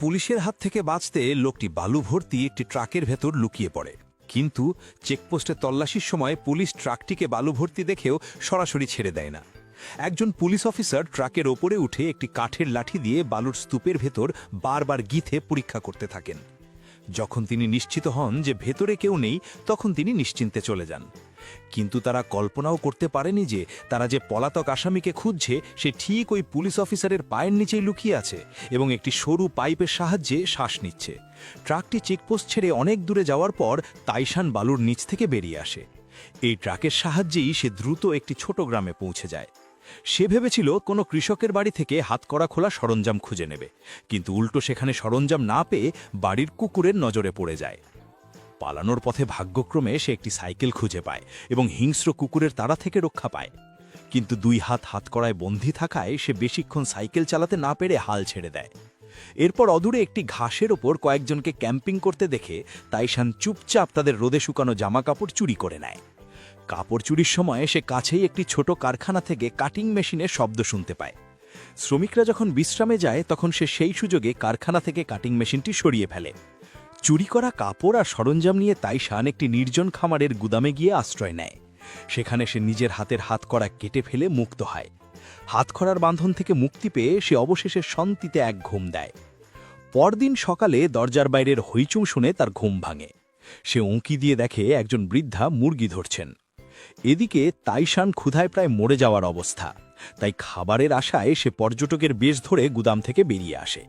পুলিশের হাত থেকে বাঁচতে লোকটি বালু ভর্তি একটি ট্রাকের ভেতর লুকিয়ে পড়ে। কিন্তু চেকপোস্টে তল্লাশির সময় পুলিশ ট্রাকটিকে বালু ভর্তি দেখেও সরাসরি ছেড়ে দেয় না। একজন পুলিশ অফিসার ট্রাকের ওপরে উঠে একটি কাঠের লাঠি দিয়ে বালুর স্তূপের ভেতর বারবার গিথে পরীক্ষা করতে থাকেন। যখন তিনি নিশ্চিত হন যে ভেতরে কেউ নেই, তখন তিনি নিশ্চিন্তে চলে যান। কিন্তু তারা কল্পনাও করতে পারেনি যে তারা যে পলাতক আসামিকে খুঁজছে সে ঠিক ওই পুলিশ অফিসারের পায়ের নিচেই লুকিয়ে আছে এবং একটি সরু পাইপের সাহায্যে শ্বাস নিচ্ছে। ট্রাকটি চেকপোস্ট ছেড়ে অনেক দূরে যাওয়ার পর তাইশান বালুর নিচ থেকে বেরিয়ে আসে। এই ট্রাকের সাহায্যেই সে দ্রুত একটি ছোট গ্রামে পৌঁছে যায়। সে ভেবেছিল কোনো কৃষকের বাড়ি থেকে হাতকড়া খোলা সরঞ্জাম খুঁজে নেবে, কিন্তু উল্টো সেখানে সরঞ্জাম না পেয়ে বাড়ির কুকুরের নজরে পড়ে যায়। পালানোর পথে ভাগ্যক্রমে সে একটি সাইকেল খুঁজে পায় এবং হিংস্র কুকুরের তাড়া থেকে রক্ষা পায়। কিন্তু দুই হাতকড়ায় বন্দী থাকায় সে বেশিক্ষণ সাইকেল চালাতে না পেরে হাল ছেড়ে দেয়। এরপর অদূরে একটি ঘাসের ওপর কয়েকজনকে ক্যাম্পিং করতে দেখে তাইশান চুপচাপ তাদের রোদে শুকানো জামাকাপড় চুরি করে নেয়। কাপড় চুরির সময় সে কাছেই একটি ছোট কারখানা থেকে কাটিং মেশিনের শব্দ শুনতে পায়। শ্রমিকরা যখন বিশ্রামে যায় তখন সে সেই সুযোগে কারখানা থেকে কাটিং মেশিনটি সরিয়ে ফেলে। চুরি করা কাপড় আর সরঞ্জাম নিয়ে তাইশান একটি নির্জন খামারের গুদামে গিয়ে আশ্রয় নেয়। সেখানে সে নিজের হাতের হাতকড়া কেটে ফেলে মুক্ত হয়। হাতকড়ার বাঁধন থেকে মুক্তি পেয়ে সে অবশেষে শান্তিতে এক ঘুম দেয়। পরদিন সকালে দরজার বাইরের হইচুং শুনে তার ঘুম ভাঙে। সে উঁকি দিয়ে দেখে একজন বৃদ্ধা মুরগি ধরছেন। এদিকে তাইশান ক্ষুধায় প্রায় মরে যাওয়ার অবস্থা, তাই খাবারের আশায় সে পর্যটকের বেশ ধরে গুদাম থেকে বেরিয়ে আসে।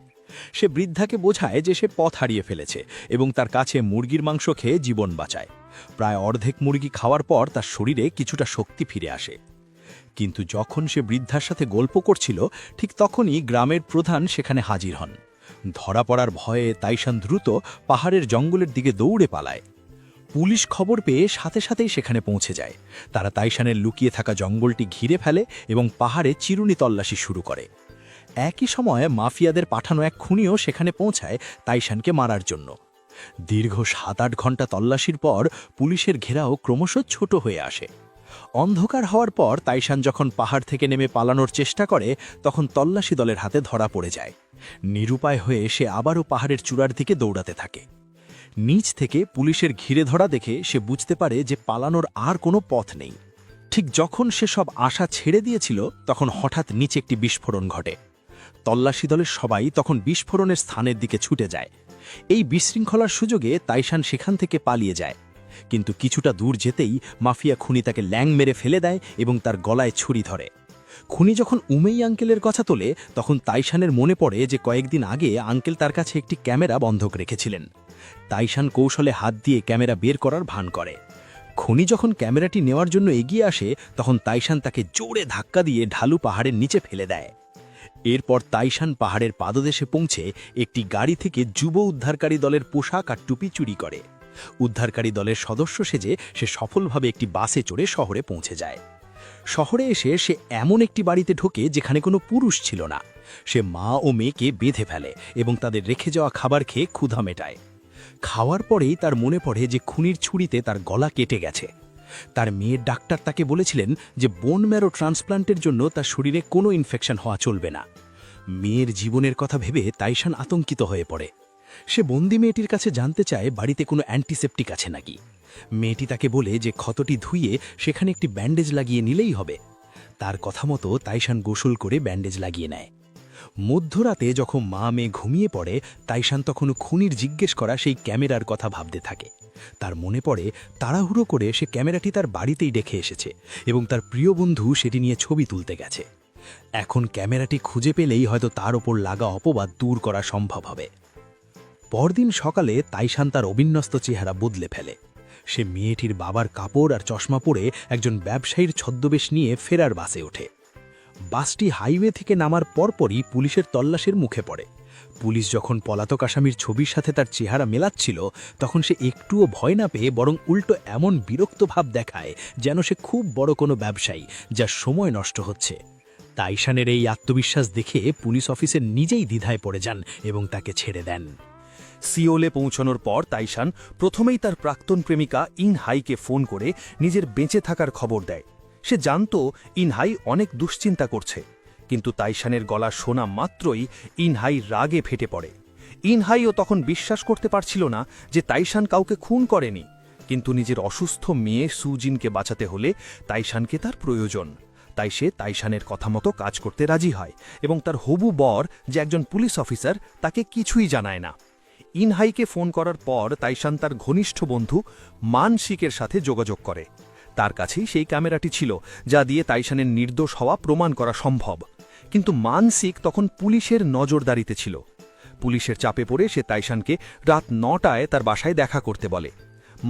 সে বৃদ্ধাকে বোঝায় যে সে পথ হারিয়ে ফেলেছে এবং তার কাছে মুরগির মাংস খেয়ে জীবন বাঁচায়। প্রায় অর্ধেক মুরগি খাওয়ার পর তার শরীরে কিছুটা শক্তি ফিরে আসে। কিন্তু যখন সে বৃদ্ধার সাথে গল্প করছিল, ঠিক তখনই গ্রামের প্রধান সেখানে হাজির হন। ধরা পড়ার ভয়ে তাইশান দ্রুত পাহাড়ের জঙ্গলের দিকে দৌড়ে পালায়। পুলিশ খবর পেয়ে সাথে সাথেই সেখানে পৌঁছে যায়। তারা তাইশানের লুকিয়ে থাকা জঙ্গলটি ঘিরে ফেলে এবং পাহাড়ে চিরুনি তল্লাশি শুরু করে। একই সময়ে মাফিয়াদের পাঠানো এক খুনিও সেখানে পৌঁছায় তাইশানকে মারার জন্য। দীর্ঘ 7-8 ঘন্টা তল্লাশির পর পুলিশের ঘেরাও ক্রমশ ছোট হয়ে আসে। অন্ধকার হওয়ার পর তাইশান যখন পাহাড় থেকে নেমে পালানোর চেষ্টা করে, তখন তল্লাশি দলের হাতে ধরা পড়ে যায়। নিরুপায় হয়ে সে আবারও পাহাড়ের চূড়ার দিকে দৌড়াতে থাকে। নিচ থেকে পুলিশের ঘিরে ধরা দেখে সে বুঝতে পারে যে পালানোর আর কোনো পথ নেই। ঠিক যখন সে সব আশা ছেড়ে দিয়েছিল, তখন হঠাৎ নিচে একটি বিস্ফোরণ ঘটে। তল্লাশি দলের সবাই তখন বিস্ফোরণের স্থানের দিকে ছুটে যায়। এই বিশৃঙ্খলার সুযোগে তাইশান সেখান থেকে পালিয়ে যায়। কিন্তু কিছুটা দূর যেতেই মাফিয়া খুনি তাকে ল্যাং মেরে ফেলে দেয় এবং তার গলায় ছুরি ধরে। খুনি যখন উমেই আঙ্কেলের কথা তোলে, তখন তাইশানের মনে পড়ে যে কয়েকদিন আগে আঙ্কেল তার কাছে একটি ক্যামেরা বন্ধক রেখেছিলেন। তাইশান কৌশলে হাত দিয়ে ক্যামেরা বের করার ভান করে। খুনি যখন ক্যামেরাটি নেওয়ার জন্য এগিয়ে আসে, তখন তাইশান তাকে জোরে ধাক্কা দিয়ে ঢালু পাহাড়ের নিচে ফেলে দেয়। এরপর তাইশান পাহাড়ের পাদদেশে পৌঁছে একটি গাড়ি থেকে যুব উদ্ধারকারী দলের পোশাক আর টুপি চুরি করে। উদ্ধারকারী দলের সদস্য সেজে সে সফলভাবে একটি বাসে চড়ে শহরে পৌঁছে যায়। শহরে এসে সে এমন একটি বাড়িতে ঢোকে যেখানে কোনো পুরুষ ছিল না। সে মা ও মেয়েকে বেঁধে ফেলে এবং তাদের রেখে যাওয়া খাবার খেয়ে ক্ষুধা মেটায়। খাওয়ার পরেই তার মনে পড়ে যে খুনির ছুরিতে তার গলা কেটে গেছে। তার মেয়ের ডাক্তার তাকে বলেছিলেন যে বোন ম্যারো ট্রান্সপ্লান্টের জন্য তার শরীরে কোনো ইনফেকশন হওয়া চলবে না। মেয়ের জীবনের কথা ভেবে তাইশান আতঙ্কিত হয়ে পড়ে। সে বন্দি মেয়েটির কাছে জানতে চায় বাড়িতে কোনো অ্যান্টিসেপটিক আছে নাকি। মেয়েটি তাকে বলে যে ক্ষতটি ধুইয়ে সেখানে একটি ব্যান্ডেজ লাগিয়ে নিলেই হবে। তার কথা মতো তাইশান গোসল করে ব্যান্ডেজ লাগিয়ে নেয়। মধ্যরাতে যখন মা মেয়ে ঘুমিয়ে পড়ে, তাইশান তখনও খুনির জিজ্ঞেস করা সেই ক্যামেরার কথা ভাবতে থাকে। তার মনে পড়ে তাড়াহুড়ো করে সে ক্যামেরাটি তার বাড়িতেই রেখে এসেছে এবং তার প্রিয় বন্ধু সেটি নিয়ে ছবি তুলতে গেছে। এখন ক্যামেরাটি খুঁজে পেলেই হয়তো তার ওপর লাগা অপবাদ দূর করা সম্ভব হবে। পরদিন সকালে তাইশান তার অবিন্যস্ত চেহারা বদলে ফেলে। সে মেয়েটির বাবার কাপড় আর চশমা পরে একজন ব্যবসায়ীর ছদ্মবেশ নিয়ে ফেরার বাসে ওঠে। বাসটি হাইওয়ে থেকে নামার পরপরই পুলিশের তল্লাশির মুখে পড়ে। পুলিশ যখন পলাতক আসামির ছবির সাথে তার চেহারা মেলাচ্ছিল, তখন সে একটুও ভয় না পেয়ে বরং উল্টো এমন বিরক্ত ভাব দেখায় যেন সে খুব বড় কোনো ব্যবসায়ী, যার সময় নষ্ট হচ্ছে। তাইশানের এই আত্মবিশ্বাস দেখে পুলিশ অফিসার নিজেই দ্বিধায় পড়ে যান এবং তাকে ছেড়ে দেন। সিওলে পৌঁছানোর পর তাইশান প্রথমেই তার প্রাক্তন প্রেমিকা ইনহাইকে ফোন করে নিজের বেঁচে থাকার খবর দেয়। সে জানত ইনহাই অনেক দুশ্চিন্তা করছে, কিন্তু তাইশানের গলা শোনা মাত্রই ইনহাই রাগে ফেটে পড়ে। ইনহাইও তখন বিশ্বাস করতে পারছিল না যে তাইশান কাউকে খুন করেনি, কিন্তু নিজের অসুস্থ মেয়ে সুজিনকে বাঁচাতে হলে তাইশানকে তার প্রয়োজন। তাই সে তাইশানের কথা মতো কাজ করতে রাজি হয় এবং তার হবু বর, যে একজন পুলিশ অফিসার, তাকে কিছুই জানায় না। ইনহাইকে ফোন করার পর তাইশান তার ঘনিষ্ঠ বন্ধু মানসিকের সাথে যোগাযোগ করে। তার কাছেই সেই ক্যামেরাটি ছিল যা দিয়ে তাইশানের নির্দোষ হওয়া প্রমাণ করা সম্ভব। কিন্তু মানসিক তখন পুলিশের নজরদারিতে ছিল। পুলিশের চাপে পড়ে সে তাইশানকে রাত ৯টায় তার বাসায় দেখা করতে বলে।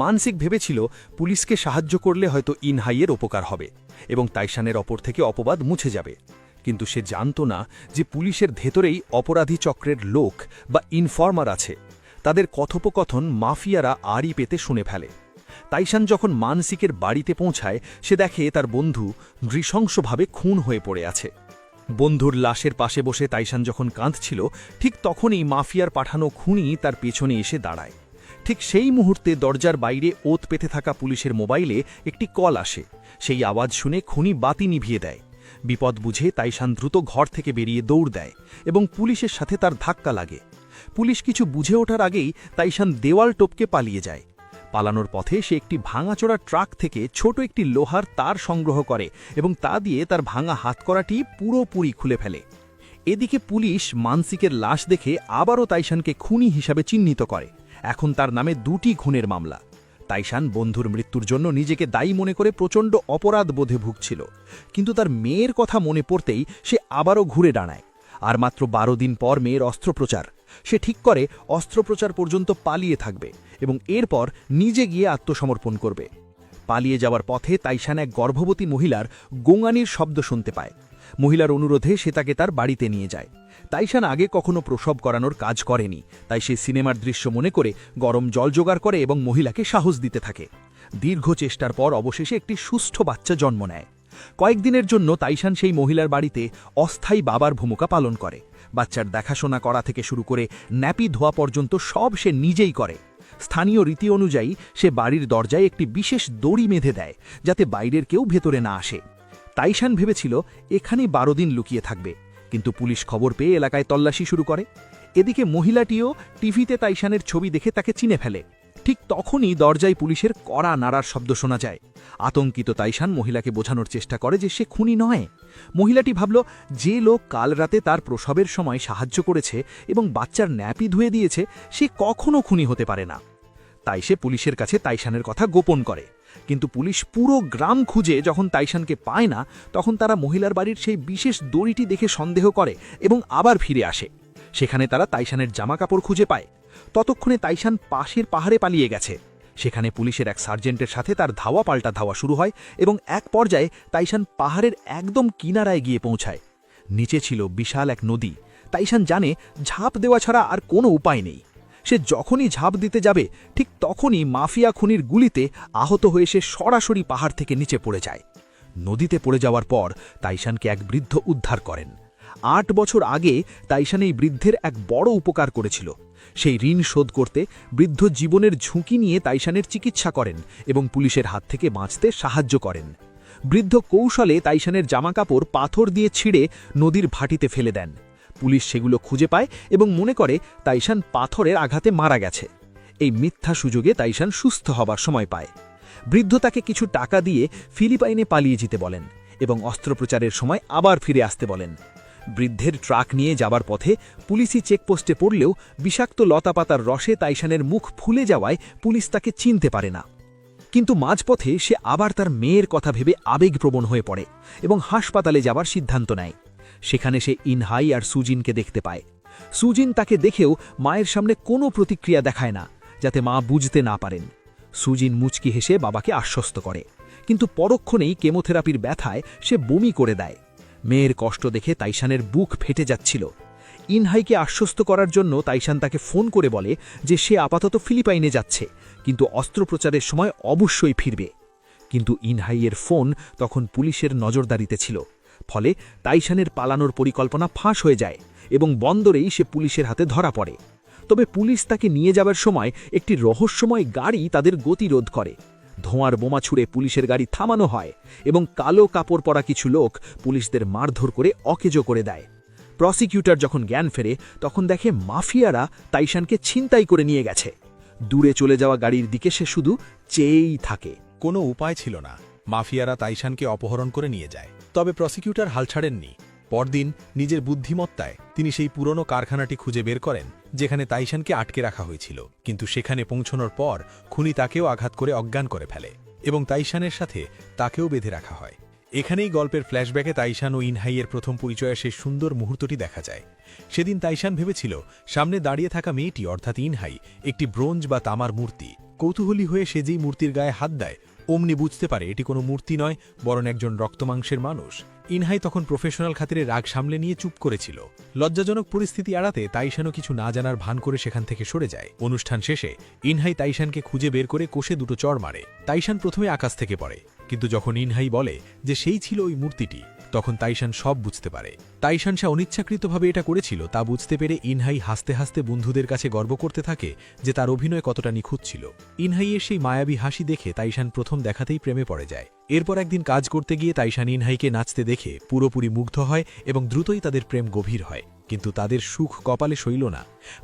মানসিক ভেবেছিল পুলিশকে সাহায্য করলে হয়তো ইনহাইয়ের উপকার হবে এবং তাইশানের ওপর থেকে অপবাদ মুছে যাবে। কিন্তু সে জানত না যে পুলিশের ভেতরেই অপরাধী চক্রের লোক বা ইনফর্মার আছে। তাদের কথোপকথন মাফিয়ারা আড়ি পেতে শুনে ফেলে। তাইশান যখন মানসিকের বাড়িতে পৌঁছায়, সে দেখে তার বন্ধু নৃশংসভাবে খুন হয়ে পড়ে আছে। বন্ধুর লাশের পাশে বসে তাইশান যখন কাঁদছিল, ঠিক তখনই মাফিয়ার পাঠানো খুনি তার পেছনে এসে দাঁড়ায়। ঠিক সেই মুহূর্তে দরজার বাইরে ওত পেতে থাকা পুলিশের মোবাইলে একটি কল আসে। সেই আওয়াজ শুনে খুনি বাতি নিভিয়ে দেয়। বিপদ বুঝে তাইশান দ্রুত ঘর থেকে বেরিয়ে দৌড় দেয় এবং পুলিশের সাথে তার ধাক্কা লাগে। পুলিশ কিছু বুঝে ওঠার আগেই তাইশান দেওয়াল টপকে পালিয়ে যায়। পালানোর পথে সে একটি ভাঙাচোরা ট্রাক থেকে ছোট একটি লোহার তার সংগ্রহ করে এবং তা দিয়ে তার ভাঙা হাতকড়াটি পুরোপুরি খুলে ফেলে। এদিকে পুলিশ মানসিকের লাশ দেখে আবারও তাইশানকে খুনি হিসাবে চিহ্নিত করে। এখন তার নামে 2টি খুনের মামলা। তাইশান বন্ধুর মৃত্যুর জন্য নিজেকে দায়ী মনে করে প্রচণ্ড অপরাধ বোধে ভুগছিল, কিন্তু তার মেয়ের কথা মনে পড়তেই সে আবারও ঘুরে দাঁড়ায়। আর মাত্র 12 দিন পর মেয়ের অস্ত্রোপচার। সে ঠিক করে অস্ত্রোপচার পর্যন্ত পালিয়ে থাকবে এবং এরপর নিজে গিয়ে আত্মসমর্পণ করবে। পালিয়ে যাওয়ার পথে তাইশান এক গর্ভবতী মহিলার গোঙানির শব্দ শুনতে পায়। মহিলার অনুরোধে সে তাকে তার বাড়িতে নিয়ে যায়। তাইশান আগে কখনো প্রসব করানোর কাজ করেনি, তাই সে সিনেমার দৃশ্য মনে করে গরম জল জোগাড় করে এবং মহিলাকে সাহস দিতে থাকে। দীর্ঘ চেষ্টার পর অবশেষে একটি সুস্থ বাচ্চা জন্ম নেয়। কয়েকদিনের জন্য তাইশান সেই মহিলার বাড়িতে অস্থায়ী বাবার ভূমিকা পালন করে। বাচ্চার দেখাশোনা করা থেকে শুরু করে ন্যাপি ধোয়া পর্যন্ত সব সে নিজেই করে। স্থানীয় রীতি অনুযায়ী সে বাড়ির দরজায় একটি বিশেষ দড়ি বেঁধে দেয়, যাতে বাইরের কেউ ভেতরে না আসে। তাইশান ভেবেছিল এখানেই 12 দিন লুকিয়ে থাকবে, কিন্তু পুলিশ খবর পেয়ে এলাকায় তল্লাশি শুরু করে। এদিকে মহিলাটিও টিভিতে তাইশানের ছবি দেখে তাকে চিনে ফেলে। ঠিক তখনই দরজায় পুলিশের কড়া নাড়ার শব্দ শোনা যায়। আতঙ্কিত তাইশান মহিলাকে বোঝানোর চেষ্টা করে যে সে খুনি নয়। মহিলাটি ভাবল যে লোক কাল রাতে তার প্রসবের সময় সাহায্য করেছে এবং বাচ্চার ন্যাপি ধুয়ে দিয়েছে, সে কখনো খুনি হতে পারে না। তাই সে পুলিশের কাছে তাইশানের কথা গোপন করে। কিন্তু পুলিশ পুরো গ্রাম খুঁজে যখন তাইশানকে পায় না, তখন তারা মহিলার বাড়ির সেই বিশেষ দড়িটি দেখে সন্দেহ করে এবং আবার ফিরে আসে। সেখানে তারা তাইশানের জামাকাপড় খুঁজে পায়। ততক্ষণে তাইশান পাশের পাহাড়ে পালিয়ে গেছে। সেখানে পুলিশের এক সার্জেন্টের সাথে তার ধাওয়া পাল্টা ধাওয়া শুরু হয় এবং এক পর্যায়ে তাইশান পাহাড়ের একদম কিনারায় গিয়ে পৌঁছায়। নিচে ছিল বিশাল এক নদী। তাইশান জানে ঝাঁপ দেওয়া ছাড়া আর কোনো উপায় নেই। সে যখনই ঝাঁপ দিতে যাবে, ঠিক তখনই মাফিয়া খুনির গুলিতে আহত হয়ে সে সরাসরি পাহাড় থেকে নিচে পড়ে যায়। নদীতে পড়ে যাওয়ার পর তাইশানকে এক বৃদ্ধ উদ্ধার করেন। 8 বছর আগে তাইশান এই বৃদ্ধের এক বড় উপকার করেছিল। সেই ঋণ শোধ করতে বৃদ্ধ জীবনের ঝুঁকি নিয়ে তাইশানের চিকিৎসা করেন এবং পুলিশের হাত থেকে বাঁচতে সাহায্য করেন। বৃদ্ধ কৌশলে তাইশানের জামাকাপড় পাথর দিয়ে ছিঁড়ে নদীর ভাটিতে ফেলে দেন। পুলিশ সেগুলো খুঁজে পায় এবং মনে করে তাইশান পাথরের আঘাতে মারা গেছে। এই মিথ্যা সুযোগে তাইশান সুস্থ হবার সময় পায়। বৃদ্ধ তাকে কিছু টাকা দিয়ে ফিলিপাইনে পালিয়ে যেতে বলেন এবং অস্ত্রোপচারের সময় আবার ফিরে আসতে বলেন। বৃদ্ধের ট্রাক নিয়ে যাবার পথে পুলিশি চেকপোস্টে পড়লেও বিষাক্ত লতাপাতার রসে তাইশানের মুখ ফুলে যাওয়ায় পুলিশ তাকে চিনতে পারে না। কিন্তু মাঝপথে সে আবার তার মেয়ের কথা ভেবে আবেগপ্রবণ হয়ে পড়ে এবং হাসপাতালে যাবার সিদ্ধান্ত নেয়। সেখানে সে ইনহাই আর সুজিনকে দেখতে পায়। সুজিন তাকে দেখেও মায়ের সামনে কোনো প্রতিক্রিয়া দেখায় না, যাতে মা বুঝতে না পারেন। সুজিন মুচকি হেসে বাবাকে আশ্বস্ত করে, কিন্তু পরক্ষণেই কেমোথেরাপির ব্যথায় সে বমি করে দেয়। মেয়ের কষ্ট দেখে তাইশানের বুক ফেটে যাচ্ছিল। ইনহাইকে আশ্বস্ত করার জন্য তাইশান তাকে ফোন করে বলে যে সে আপাতত ফিলিপাইনে যাচ্ছে, কিন্তু অস্ত্রোপচারের সময় অবশ্যই ফিরবে। কিন্তু ইনহাইয়ের ফোন তখন পুলিশের নজরদারিতে ছিল। ফলে তাইশানের পালানোর পরিকল্পনা ফাঁস হয়ে যায় এবং বন্দরেই সে পুলিশের হাতে ধরা পড়ে। তবে পুলিশ তাকে নিয়ে যাবার সময় একটি রহস্যময় গাড়ি তাদের গতিরোধ করে। ধোঁয়ার বোমা ছুড়ে পুলিশের গাড়ি থামানো হয় এবং কালো কাপড় পরা কিছু লোক পুলিশদের মারধর করে অকেজো করে দেয়। প্রসিকিউটর যখন জ্ঞান ফেরে তখন দেখে মাফিয়ারা তাইশানকে ছিনতাই করে নিয়ে গেছে। দূরে চলে যাওয়া গাড়ির দিকে সে শুধু চেয়েই থাকে। কোনো উপায় ছিল না, মাফিয়ারা তাইশানকে অপহরণ করে নিয়ে যায়। তবে প্রসিকিউটর হাল ছাড়েননি। পরদিন নিজের বুদ্ধিমত্তায় তিনি সেই পুরনো কারখানাটি খুঁজে বের করেন যেখানে তাইশানকে আটকে রাখা হয়েছিল। কিন্তু সেখানে পৌঁছানোর পর খুনি তাকেও আঘাত করে অজ্ঞান করে ফেলে এবং তাইশানের সাথে তাকেও বেঁধে রাখা হয়। এখানেই গল্পের ফ্ল্যাশব্যাকে তাইশান ও ইনহাইয়ের প্রথম পরিচয়ের সেই সুন্দর মুহূর্তটি দেখা যায়। সেদিন তাইশান ভেবেছিল সামনে দাঁড়িয়ে থাকা মেয়েটি অর্থাৎ ইনহাই একটি ব্রোঞ্জ বা তামার মূর্তি। কৌতূহলী হয়ে সে যেই মূর্তির গায়ে হাত দেয় অমনি বুঝতে পারে এটি কোনো মূর্তি নয়, বরং একজন রক্তমাংসের মানুষ। ইনহাই তখন প্রফেশনাল খাতিরে রাগ সামলে নিয়ে চুপ করেছিল। লজ্জাজনক পরিস্থিতি এড়াতে তাইশানও কিছু না জানার ভান করে সেখান থেকে সরে যায়। অনুষ্ঠান শেষে ইনহাই তাইশানকে খুঁজে বের করে কোষে দুটো চড় মারে। তাইশান প্রথমে আকাশ থেকে পড়ে, কিন্তু যখন ইনহাই বলে যে সেই ছিল ওই মূর্তিটি, তখন তাইশান সব বুঝতে পারে। তাইশান সে অনিচ্ছাকৃতভাবে এটা করেছিল তা বুঝতে পেরে ইনহাই হাসতে হাসতে বন্ধুদের কাছে গর্ব করতে থাকে যে তার অভিনয় কতটা নিখুঁত ছিল। ইনহাইয়ের সেই মায়াবী হাসি দেখে তাইশান প্রথম দেখাতেই প্রেমে পড়ে যায়। এরপর একদিন কাজ করতে গিয়ে তাইশান ইনহাইকে নাচতে দেখে পুরোপুরি মুগ্ধ হয় এবং দ্রুতই তাদের প্রেম গভীর হয়। কিন্তু তাদের সুখ কপালে সইল না।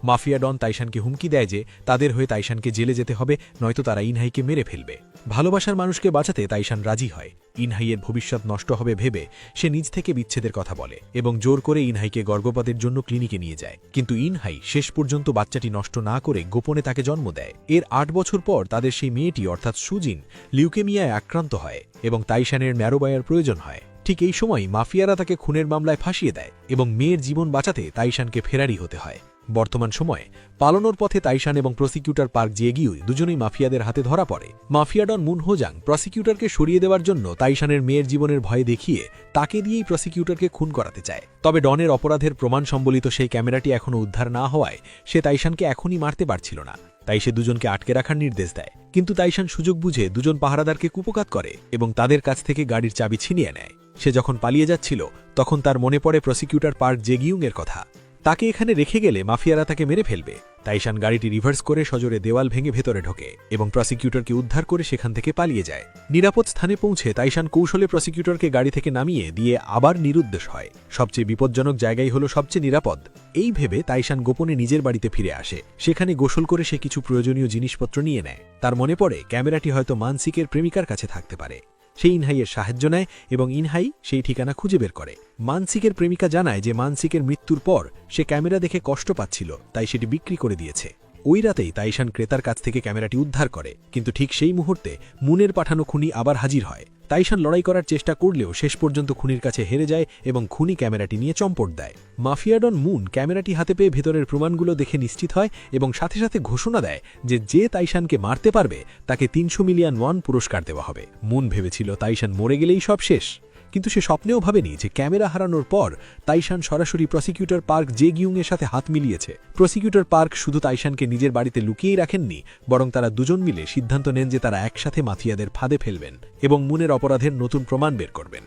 মাফিয়া ডন তাইশানকে হুমকি দেয় যে তাদের হয়ে তাইশানকে জেলে যেতে হবে, নয়তো তারা ইনহাইকে মেরে ফেলবে। ভালোবাসার মানুষকে বাঁচাতে তাইশান রাজি হয়। ইনহাইয়ের ভবিষ্যৎ নষ্ট হবে ভেবে সে নিজ থেকে বিচ্ছেদের কথা বলে এবং জোর করে ইনহাইকে গর্ভপাতের জন্য ক্লিনিকে নিয়ে যায়। কিন্তু ইনহাই শেষ পর্যন্ত বাচ্চাটি নষ্ট না করে গোপনে তাকে জন্ম দেয়। এর ৮ বছর পর তাদের সেই মেয়েটি অর্থাৎ সুজিন লিউকেমিয়ায় আক্রান্ত হয় এবং তাইশানের ম্যারোবায়ার প্রয়োজন হয়। ঠিক এই সময় মাফিয়ারা তাকে খুনের মামলায় ফাঁসিয়ে দেয় এবং মেয়ের জীবন বাঁচাতে তাইশানকে ফেরারি হতে হয়। বর্তমান সময়ে পালানোর পথে তাইশান এবং প্রসিকিউটর পার্ক জেগিউই দুজনেই মাফিয়াদের হাতে ধরা পড়ে। মাফিয়া ডন মুন হোজাং প্রসিকিউটরকে সরিয়ে দেওয়ার জন্য তাইশানের মেয়ের জীবনের ভয়ে দেখিয়ে তাকে দিয়েই প্রসিকিউটরকে খুন করাতে চায়। তবে ডনের অপরাধের প্রমাণ সম্বলিত সেই ক্যামেরাটি এখনও উদ্ধার না হওয়ায় সে তাইশানকে এখনই মারতে পারছিল না। তাই সে দুজনকে আটকে রাখার নির্দেশ দেয়। কিন্তু তাইশান সুযোগ বুঝে দুজন পাহারাদারকে কুপকাত করে এবং তাদের কাছ থেকে গাড়ির চাবি ছিনিয়ে নেয়। সে যখন পালিয়ে যাচ্ছিল তখন তার মনে পড়ে প্রসিকিউটর পার্ক জেগিউংয়ের কথা। তাকে এখানে রেখে গেলে মাফিয়ারা তাকে মেরে ফেলবে। তাইশান গাড়িটি রিভার্স করে সজোরে দেওয়াল ভেঙে ভেতরে ঢোকে এবং প্রসিকিউটরকে উদ্ধার করে সেখান থেকে পালিয়ে যায়। নিরাপদ স্থানে পৌঁছে তাইশান কৌশলে প্রসিকিউটরকে গাড়ি থেকে নামিয়ে দিয়ে আবার নিরুদ্দেশ হয়। সবচেয়ে বিপজ্জনক জায়গাই হলো সবচেয়ে নিরাপদ। এই ভেবে তাইশান গোপনে নিজের বাড়িতে ফিরে আসে। সেখানে গোসল করে সে কিছু প্রয়োজনীয় জিনিসপত্র নিয়ে নেয়। তার মনে পড়ে ক্যামেরাটি হয়তো মানসিকের প্রেমিকার কাছে থাকতে পারে। সেই ইনহাইয়ের সাহায্য নেয় এবং ইনহাই সেই ঠিকানা খুঁজে বের করে। মানসিকের প্রেমিকা জানায় যে মানসিকের মৃত্যুর পর সে ক্যামেরা দেখে কষ্ট পাচ্ছিল, তাই সেটি বিক্রি করে দিয়েছে। ওই রাতেই তাইশান ক্রেতার কাছ থেকে ক্যামেরাটি উদ্ধার করে, কিন্তু ঠিক সেই মুহূর্তে মুনের পাঠানো খুনি আবার হাজির হয়। তাইশান লড়াই করার চেষ্টা করলেও শেষ পর্যন্ত খুনির কাছে হেরে যায় এবং খুনি ক্যামেরাটি নিয়ে চম্পট দেয়। মাফিয়াডন মুন ক্যামেরাটি হাতে পেয়ে ভেতরের প্রমাণগুলো দেখে নিশ্চিত হয় এবং সাথে সাথে ঘোষণা দেয় যে তাইশানকে মারতে পারবে তাকে ৩০০ মিলিয়ন ওয়ান পুরস্কার দেওয়া হবে। মুন ভেবেছিল তাইশান মরে গেলেই সব শেষ, কিন্তু সে স্বপ্নেও ভাবেনি যে ক্যামেরা হারানোর পর তাইশান সরাসরি প্রসিকিউটর পার্ক জেগিউংয়ের সাথে হাত মিলিয়েছে। প্রসিকিউটর পার্ক শুধু তাইশানকে নিজের বাড়িতে লুকিয়েই রাখেননি, বরং তারা দুজন মিলে সিদ্ধান্ত নেন যে তারা একসাথে মাফিয়াদের ফাঁদে ফেলবেন এবং মুনের অপরাধের নতুন প্রমাণ বের করবেন।